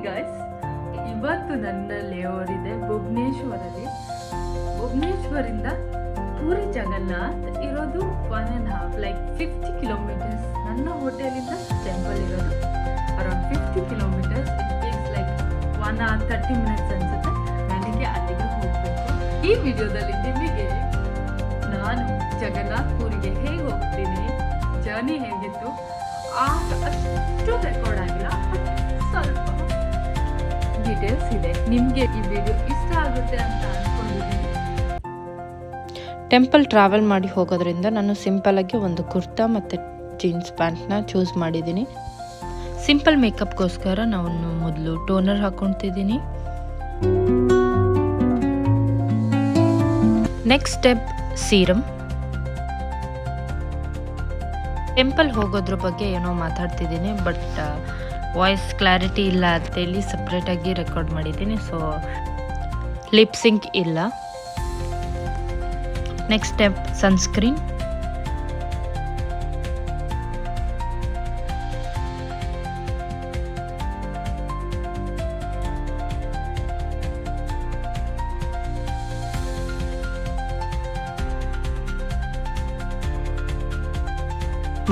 Guys, ಇವತ್ತು ನನ್ನ layout ಇದೆ ಭುವನೇಶ್ವರಲ್ಲಿ. ಭುವನೇಶ್ವರಿಂದ ಪೂರಿ ಜಗನ್ನಾಥ್ ಇರೋದು 1.5 ಲೈಕ್ 50 ಕಿಲೋಮೀಟರ್ಸ್. ನನ್ನ ಹೋಟೆಲಿಂದ ಟೆಂಪಲ್ ಇರೋದು around 50 kilometres. It takes like 1 hour 30 minutes ಅನ್ಸುತ್ತೆ. ನನಗೆ ಅಲ್ಲಿಗೆ ಹೋಗಬೇಕು. ಈ ವಿಡಿಯೋದಲ್ಲಿ ನಿಮಗೆ ನಾನು ಜಗನ್ನಾಥ್ ಪೂರಿಗೆ ಹೇಗೆ ಹೋಗ್ತೀನಿ, ಜರ್ನಿ ಹೇಗಿತ್ತು ಅಷ್ಟು ರೆಕಾರ್ಡ್ ಆಗಿಲ್ಲ, ಸ್ವಲ್ಪ ಡೀಟೇಲ್ಸ್ ಇದೆ. ನಿಮಗೆ ಈ ವಿಡಿಯೋ ಇಷ್ಟ ಆಗುತ್ತೆ ಅಂತ ಅನ್ಕೊಂಡಿದ್ದೀನಿ. ಟೆಂಪಲ್ ಟ್ರಾವೆಲ್ ಮಾಡಿ ಹೋಗೋದ್ರಿಂದ ನಾನು ಸಿಂಪಲಾಗಿ ಒಂದು ಕುರ್ತಾ ಮತ್ತು ಜೀನ್ಸ್ ಪ್ಯಾಂಟ್ನ ಚೂಸ್ ಮಾಡಿದ್ದೀನಿ. ಸಿಂಪಲ್ ಮೇಕಪ್ಗೋಸ್ಕರ ನಾನು ಮೊದಲು ಟೋನರ್ ಹಾಕ್ಕೊಳ್ತಿದ್ದೀನಿ. Next step serum. ಟೆಂಪಲ್ ಹೋಗೋದ್ರ ಬಗ್ಗೆ ಏನೋ ಮಾತಾಡ್ತಿದ್ದೀನಿ, ಬಟ್ ವಾಯ್ಸ್ ಕ್ಲಾರಿಟಿ ಇಲ್ಲ ಅಂತೇಳಿ ಸಪ್ರೇಟಾಗಿ ರೆಕಾರ್ಡ್ ಮಾಡಿದ್ದೀನಿ. ಸೊ ಲಿಪ್ ಸಿಂಕ್ ಇಲ್ಲ. Next step sunscreen.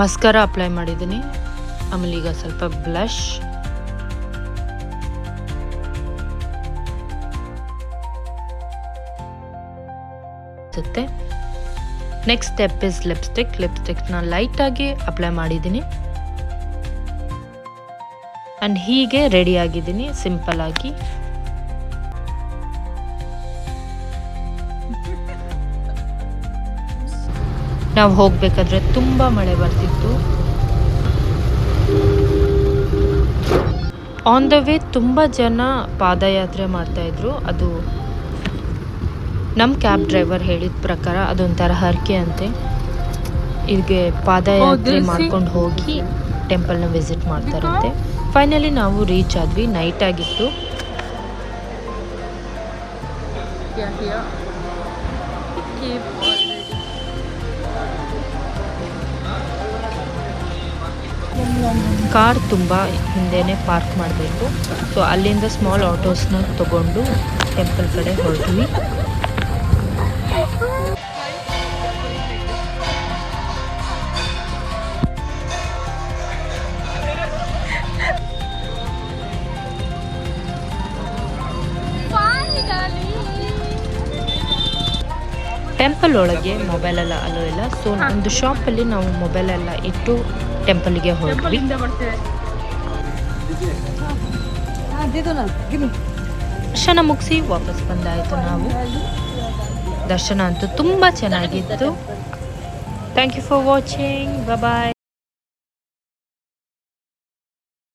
Mascara apply ಮಾಡಿದ್ದೀನಿ. ಆಮೇಲೆ ಈಗ ಸ್ವಲ್ಪ blush. Next step is lipstick. ಲಿಪ್ಸ್ಟಿಕ್ನ ಲೈಟಾಗಿ ಅಪ್ಲೈ ಮಾಡಿದ್ದೀನಿ ಆ್ಯಂಡ್ ಹೀಗೆ ರೆಡಿ ಆಗಿದ್ದೀನಿ ಸಿಂಪಲ್ ಆಗಿ. ನಾವು ಹೋಗ್ಬೇಕಾದ್ರೆ ತುಂಬ ಮಳೆ ಬರ್ತಿತ್ತು. ಆನ್ ದ ವೇ ತುಂಬ ಜನ ಪಾದಯಾತ್ರೆ ಮಾಡ್ತಾಯಿದ್ರು. ಅದು ನಮ್ಮ ಕ್ಯಾಬ್ ಡ್ರೈವರ್ ಹೇಳಿದ ಪ್ರಕಾರ ಅದೊಂಥರ ಹರಕೆ ಅಂತೆ. ಇಲ್ಲಿಗೆ ಪಾದಯಾತ್ರೆ ಮಾಡ್ಕೊಂಡು ಹೋಗಿ ಟೆಂಪಲ್ನ ವಿಸಿಟ್ ಮಾಡ್ತಾರಂತೆ. ಫೈನಲಿ ನಾವು ರೀಚ್ ಆದ್ವಿ. ನೈಟ್ ಆಗಿತ್ತು. ಕಾರ್ ತುಂಬ ಹಿಂದೆನೇ ಪಾರ್ಕ್ ಮಾಡಬೇಕು. ಸೊ ಅಲ್ಲಿಂದ ಸ್ಮಾಲ್ ಆಟೋಸ್ನ ತಗೊಂಡು ಟೆಂಪಲ್ ಕಡೆ ಹೊರಟ್ವಿ. ಟೆಂಪಲ್ ಒಳಗೆ ಮೊಬೈಲ್ ಎಲ್ಲ ಅಲೋ ಇಲ್ಲ. ಸೊ ಒಂದು ಶಾಪಲ್ಲಿ ನಾವು ಮೊಬೈಲ್ ಎಲ್ಲ ಇಟ್ಟು ಟೆಂಪಲ್ಗೆ ಹೋದ್ವಿ. ದರ್ಶನ ಮುಗಿಸಿ ವಾಪಸ್ ಬಂದಾಯಿತು ನಾವು. ದರ್ಶನ ಅಂತೂ ತುಂಬ ಚೆನ್ನಾಗಿತ್ತು. Thank you for watching. Bye.